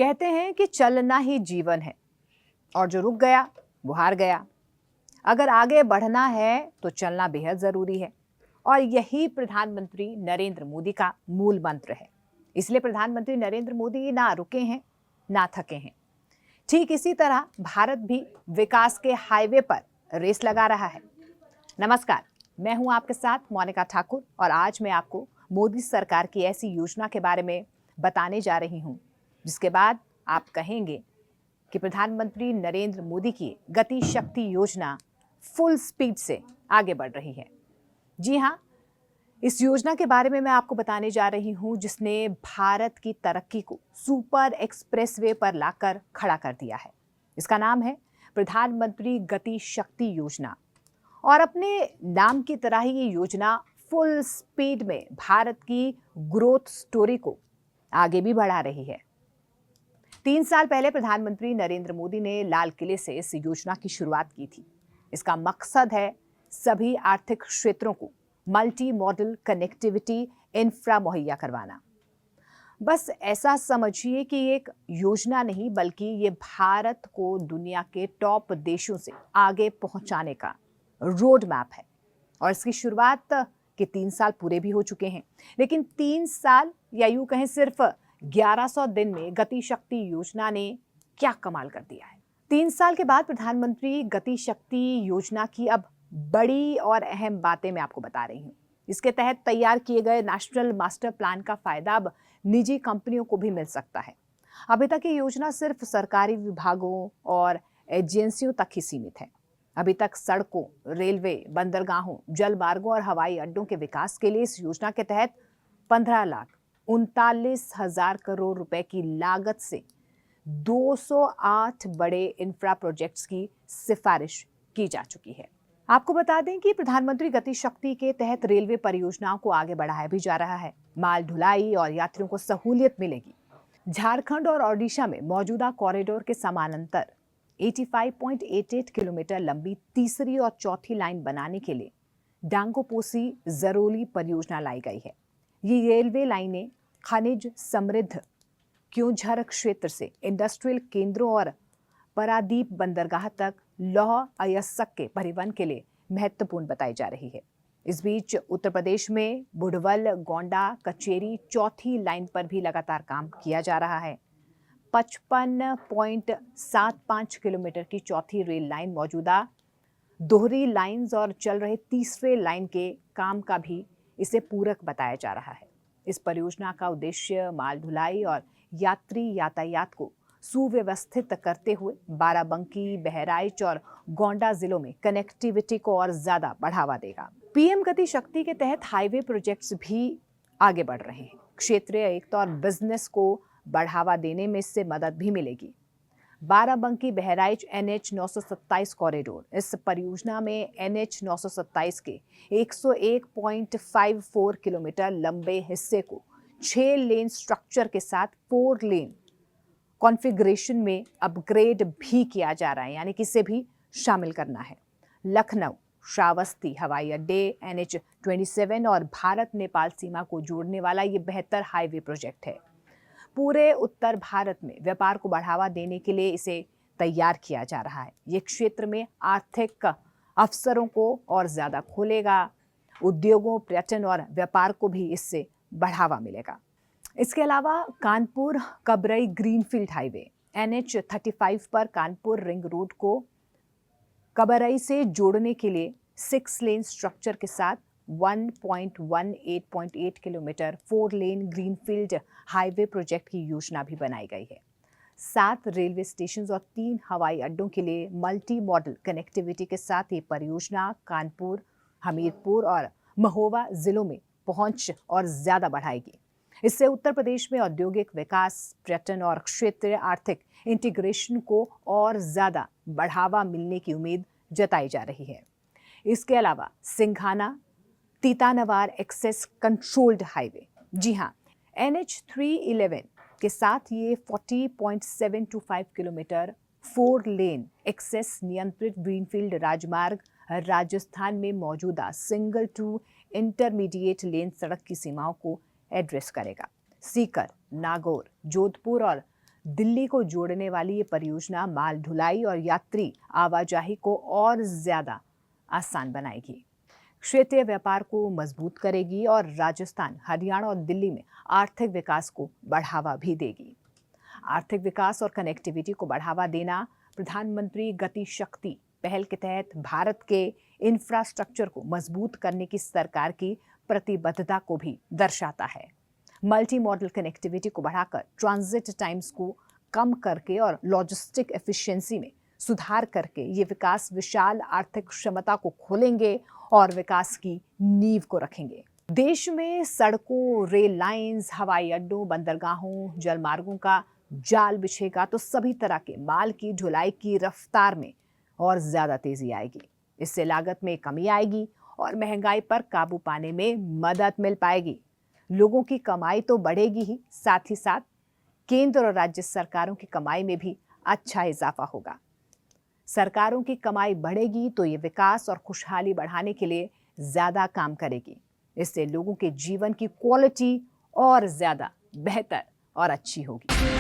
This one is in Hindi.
कहते हैं कि चलना ही जीवन है और जो रुक गया वो हार गया। अगर आगे बढ़ना है तो चलना बेहद जरूरी है और यही प्रधानमंत्री नरेंद्र मोदी का मूल मंत्र है। इसलिए प्रधानमंत्री नरेंद्र मोदी ना रुके हैं ना थके हैं। ठीक इसी तरह भारत भी विकास के हाईवे पर रेस लगा रहा है। नमस्कार, मैं हूं आपके साथ मोनिका ठाकुर और आज मैं आपको मोदी सरकार की ऐसी योजना के बारे में बताने जा रही हूं जिसके बाद आप कहेंगे कि प्रधानमंत्री नरेंद्र मोदी की गति शक्ति योजना फुल स्पीड से आगे बढ़ रही है। जी हां, इस योजना के बारे में मैं आपको बताने जा रही हूं जिसने भारत की तरक्की को सुपर एक्सप्रेसवे पर लाकर खड़ा कर दिया है। इसका नाम है प्रधानमंत्री गति शक्ति योजना और अपने नाम की तरह ही ये योजना फुल स्पीड में भारत की ग्रोथ स्टोरी को आगे भी बढ़ा रही है। 3 साल पहले प्रधानमंत्री नरेंद्र मोदी ने लाल किले से इस योजना की शुरुआत की थी। इसका मकसद है सभी आर्थिक क्षेत्रों को मल्टी मॉडल कनेक्टिविटी इंफ्रा मुहैया करवाना। बस ऐसा समझिए कि एक योजना नहीं बल्कि ये भारत को दुनिया के टॉप देशों से आगे पहुंचाने का रोड मैप है। और इसकी शुरुआत के 3 साल पूरे भी हो चुके हैं, लेकिन 3 साल या यूं कहें सिर्फ 1100 दिन में गति शक्ति योजना ने क्या कमाल कर दिया है। 3 साल के बाद प्रधानमंत्री गति शक्ति योजना की अब बड़ी और अहम बातें मैं आपको बता रही हूँ। इसके तहत तैयार किए गए नेशनल मास्टर प्लान का फायदा अब निजी कंपनियों को भी मिल सकता है। अभी तक ये योजना सिर्फ सरकारी विभागों और एजेंसियों तक ही सीमित है। अभी तक सड़कों, रेलवे, बंदरगाहों, जल मार्गों और हवाई अड्डों के विकास के लिए इस योजना के तहत 15,39,000 करोड़ रुपए की लागत से 208 बड़े इंफ्रा प्रोजेक्ट्स की सिफारिश की जा चुकी है। आपको बता दें कि प्रधानमंत्री गति शक्ति के तहत रेलवे परियोजनाओं को आगे बढ़ाया भी जा रहा है। माल ढुलाई और यात्रियों को सहूलियत मिलेगी। झारखंड और ओडिशा में मौजूदा कॉरिडोर के समानांतर 85.88 किलोमीटर लंबी तीसरी और चौथी लाइन बनाने के लिए डांगोपोसी जरोली परियोजना लाई गई है। ये रेलवे लाइनें खनिज समृद्ध क्योंझर क्षेत्र से इंडस्ट्रियल केंद्रों और पारादीप बंदरगाह तक लौह अयस्क के परिवहन के लिए महत्वपूर्ण बताई जा रही है। इस बीच उत्तर प्रदेश में बुढ़वल, गोंडा, कचेरी चौथी लाइन पर भी लगातार काम किया जा रहा है। 55.75 किलोमीटर की चौथी रेल लाइन मौजूदा दोहरी लाइंस और चल रहे तीसरे लाइन के काम का भी इसे पूरक बताया जा रहा है। इस परियोजना का उद्देश्य माल ढुलाई और यात्री यातायात को सुव्यवस्थित करते हुए बाराबंकी, बहराइच और गोंडा जिलों में कनेक्टिविटी को और ज्यादा बढ़ावा देगा। पीएम गति शक्ति के तहत हाईवे प्रोजेक्ट्स भी आगे बढ़ रहे हैं। क्षेत्रीय एकता और बिजनेस को बढ़ावा देने में इससे मदद भी मिलेगी। बाराबंकी बहराइच NH 927 कॉरिडोर, इस परियोजना में NH 927 के 101.54 किलोमीटर लंबे हिस्से को 6 लेन स्ट्रक्चर के साथ 4 लेन कॉन्फ़िगरेशन में अपग्रेड भी किया जा रहा है, यानी कि इसे भी शामिल करना है। लखनऊ श्रावस्ती हवाई अड्डे, NH 27 और भारत नेपाल सीमा को जोड़ने वाला ये बेहतर हाईवे प्रोजेक्ट है। पूरे उत्तर भारत में व्यापार को बढ़ावा देने के लिए इसे तैयार किया जा रहा है। ये क्षेत्र में आर्थिक अवसरों को और ज्यादा खोलेगा। उद्योगों, पर्यटन और व्यापार को भी इससे बढ़ावा मिलेगा। इसके अलावा Kanpur Kabrai greenfield highway NH 35 पर कानपुर रिंग रोड को कबरई से जोड़ने के लिए 6 लेन स्ट्रक्चर के साथ 1.188 kilometre 4 lane greenfield highway project की योजना भी बनाई गई है। 7 रेलवे स्टेशन और 3 हवाई अड्डों के लिए मल्टी मॉडल कनेक्टिविटी के साथ ये परियोजना कानपुर, हमीरपुर और महोबा जिलों में पहुंच और ज्यादा बढ़ाएगी। इससे उत्तर प्रदेश में औद्योगिक विकास, पर्यटन और क्षेत्रीय आर्थिक इंटीग्रेशन को और ज्यादा बढ़ावा मिलने की उम्मीद जताई जा रही है। इसके अलावा सिंघाना तीतानवार एक्सेस कंट्रोल्ड हाईवे, जी हाँ, NH 311 के साथ ये 40.725 किलोमीटर 4 लेन एक्सेस नियंत्रित ग्रीनफील्ड राजमार्ग राजस्थान में मौजूदा सिंगल टू इंटरमीडिएट लेन सड़क की सीमाओं को एड्रेस करेगा। सीकर, नागौर, जोधपुर और दिल्ली को जोड़ने वाली ये परियोजना माल ढुलाई और यात्री आवाजाही को और ज्यादा आसान बनाएगी, क्षेत्रीय व्यापार को मजबूत करेगी और राजस्थान, हरियाणा और दिल्ली में आर्थिक विकास को बढ़ावा भी देगी। आर्थिक विकास और कनेक्टिविटी को बढ़ावा देना प्रधानमंत्री गति शक्ति पहल के तहत भारत के इंफ्रास्ट्रक्चर को मजबूत करने की सरकार की प्रतिबद्धता को भी दर्शाता है। मल्टी मॉडल कनेक्टिविटी को बढ़ाकर ट्रांजिट टाइम्स को कम करके और लॉजिस्टिक एफिशिएंसी में सुधार करके ये विकास विशाल आर्थिक क्षमता को खोलेंगे और विकास की नींव को रखेंगे। देश में सड़कों, रेल लाइंस, हवाई अड्डों, बंदरगाहों, जलमार्गों का जाल बिछेगा तो सभी तरह के माल की ढुलाई की रफ्तार में और ज्यादा तेजी आएगी। इससे लागत में कमी आएगी और महंगाई पर काबू पाने में मदद मिल पाएगी। लोगों की कमाई तो बढ़ेगी ही, साथ ही साथ केंद्र और राज्य सरकारों की कमाई में भी अच्छा इजाफा होगा। सरकारों की कमाई बढ़ेगी तो ये विकास और खुशहाली बढ़ाने के लिए ज्यादा काम करेगी। इससे लोगों के जीवन की क्वालिटी और ज्यादा बेहतर और अच्छी होगी।